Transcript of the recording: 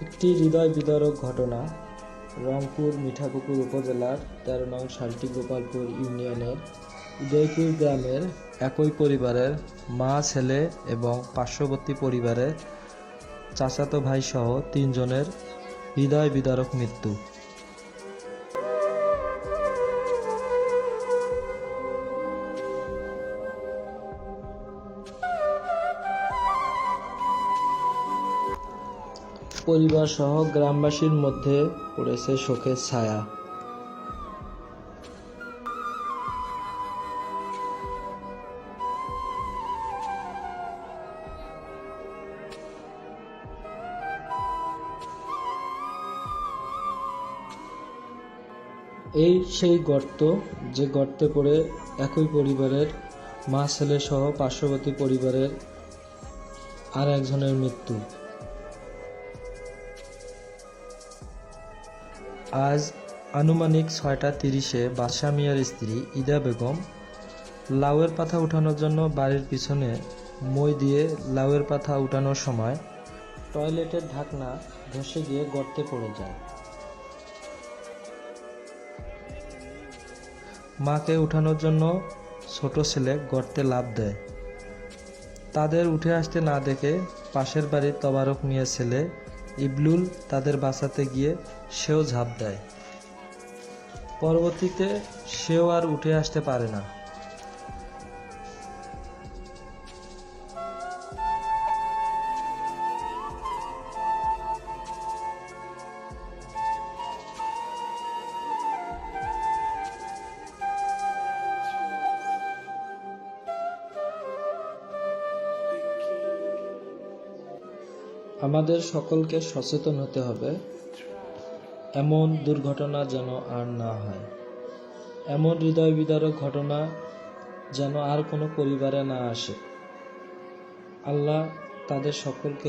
একটি হৃদয় বিদারক ঘটনা। রংপুর মিঠাপুকুর উপজেলার ১৩ নং শালটি গোপালপুর ইউনিয়নের উদয়পুর গ্রামের একই পরিবারের মা, ছেলে এবং পার্শ্ববর্তী পরিবারের চাচাতো ভাই সহ ৩ জনের হৃদয় বিদারক মৃত্যু। পরিবার সহ গ্রামবাসীর মধ্যে পড়েছে শোকের ছায়া। এই সেই গর্ত, যে গর্তে পড়ে একই পরিবারের মা, ছেলে সহ পার্শ্ববর্তী পরিবারের আর একজনের মৃত্যু। আজ আনুমানিক ৬টা ৩০-এ বাদশা মিয়ার স্ত্রী ইদা বেগম লাউয়ের পাতা উঠানোর জন্য বাড়ির পিছনে মই দিয়ে লাউয়ের পাতা উঠানোর সময় টয়লেটের ঢাকনা ধসে গিয়ে গর্তে পড়ে যায়। মাকে উঠানোর জন্য ছোট ছেলে গর্তে লাফ দেয়। তাদের উঠে আসতে না দেখে পাশের বাড়ির তবারক মিয়ার ছেলে ইবলুল তাদের বাঁচাতে গিয়ে সেও ঝাঁপ দেয়। পরবর্তীতে সেও আর উঠে আসতে পারে না। আমাদের সকলকে সচেতন হতে হবে, এমন দুর্ঘটনা যেন আর না হয়। এমন হৃদয় বিদারক ঘটনা যেন আর কোনো পরিবারে না আসে। আল্লাহ তাদের সকলকে